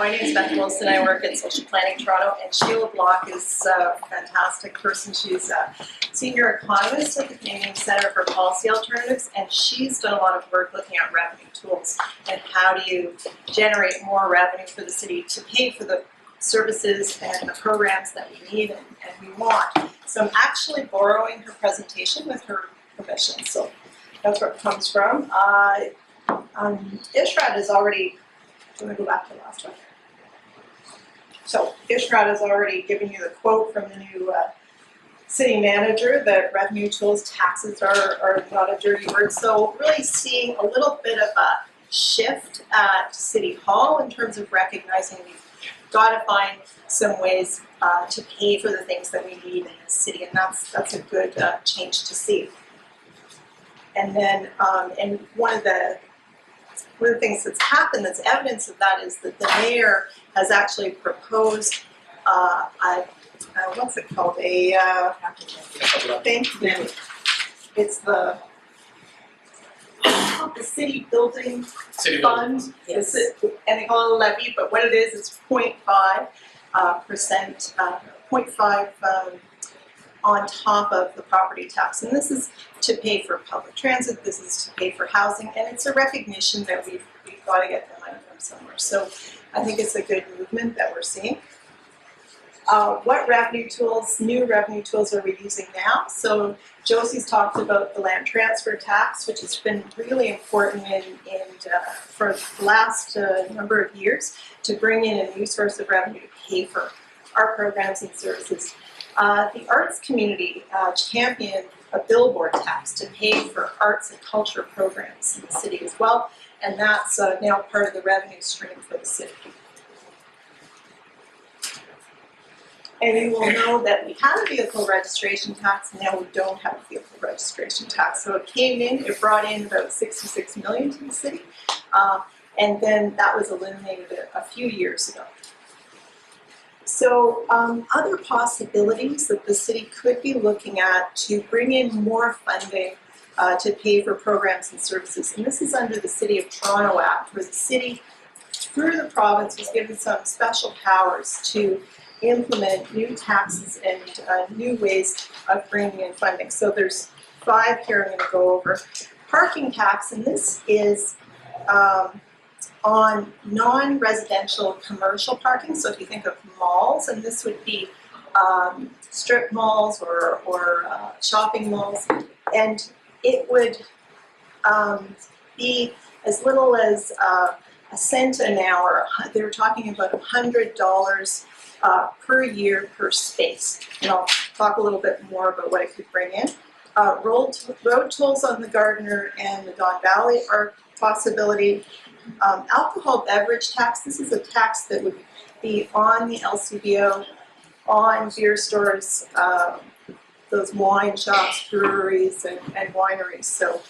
My name is Beth. I work at Social Planning Toronto, and Sheila Block is a fantastic person. She's a senior economist at the Canadian Centre for Policy Alternatives, and she's done a lot of work looking at revenue tools and how do you generate more revenue for the city to pay for the services and the programs that we need and we want. So I'm actually borrowing her presentation with her permission. So that's where it comes from. Ishrad is already, I'm going to go back to the last one. So Ishrad has already given you the quote from the new city manager that revenue tools, taxes are not a dirty word. So really seeing a little bit of a shift at City Hall in terms of recognizing we've got to find some ways to pay for the things that we need in the city, and that's a good change to see. And then, and one of the things that's happened that's evidence of that is that the mayor has actually proposed what's it called? Thank you. It's the city building fund. Yes. And they call it a levy, but what it is 0.5%, 0.5 on top of the property tax. And this is to pay for public transit, this is to pay for housing, and it's a recognition that we've got to get the money from somewhere. So I think it's a good movement that we're seeing. What revenue tools, new revenue tools are we using now? So Josie's talked about the land transfer tax, which has been really important for the last number of years to bring in a new source of revenue to pay for our programs and services. The arts community championed a billboard tax to pay for arts and culture programs in the city as well, and that's now part of the revenue stream for the city. And you will know that we had a vehicle registration tax, and now we don't have a vehicle registration tax. So it came in, it brought in about 66 million to the city, and then that was eliminated a few years ago. So other possibilities that the city could be looking at to bring in more funding to pay for programs and services, and this is under the City of Toronto Act, where the city, through the province, was given some special powers to implement new taxes and new ways of bringing in funding. So there's 5 here I'm going to go over. Parking tax, and this is on non-residential commercial parking. So if you think of malls, and this would be strip malls or shopping malls, and it would be as little as a cent an hour. They were talking about $100 per year per space. And I'll talk a little bit more about what it could bring in. Road tolls on the Gardiner and the Don Valley are a possibility. Alcohol beverage tax, this is a tax that would be on the LCBO, on beer stores, those wine shops, breweries, and wineries. So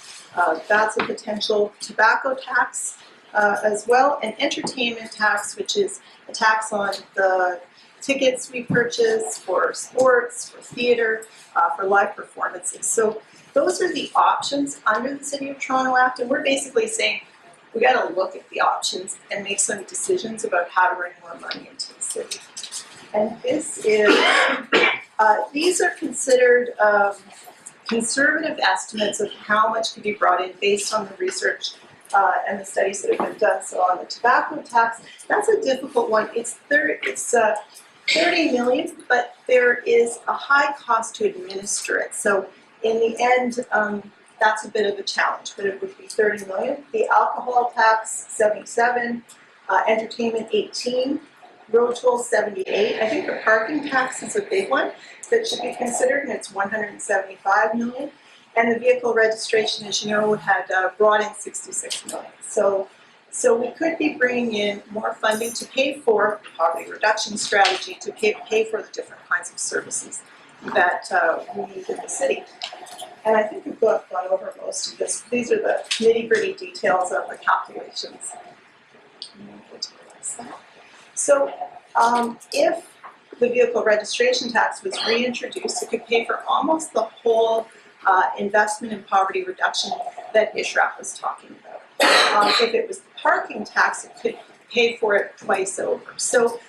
that's a potential. Tobacco tax as well, and entertainment tax, which is a tax on the tickets we purchase for sports, for theater, for live performances. So those are the options under the City of Toronto Act, and we're basically saying we got to look at the options and make some decisions about how to bring more money into the city. And this is, these are considered conservative estimates of how much could be brought in based on the research and the studies that have been done. So on the tobacco tax, that's a difficult one. It's 30 million, but there is a high cost to administer it. So in the end, that's a bit of a challenge, but it would be 30 million. The alcohol tax, 77, entertainment, 18, road toll, 78. I think the parking tax is a big one that should be considered, and it's 175 million. And the vehicle registration, as you know, had brought in 66 million. So we could be bringing in more funding to pay for poverty reduction strategy, to pay for the different kinds of services that we need in the city. And I think we've gone over most of this. These are the nitty-gritty details of the calculations. So if the vehicle registration tax was reintroduced, it could pay for almost the whole investment in poverty reduction that Ishraf was talking about. If it was the parking tax, it could pay for it twice over. So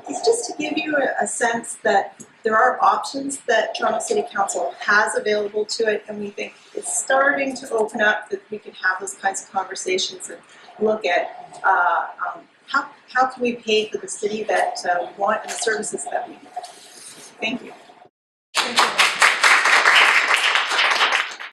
it's just to give you a sense that there are options that Toronto City Council has available to it, and we think it's starting to open up that we can have those kinds of conversations and look at how can we pay for the city that we want and the services that we need. Thank you.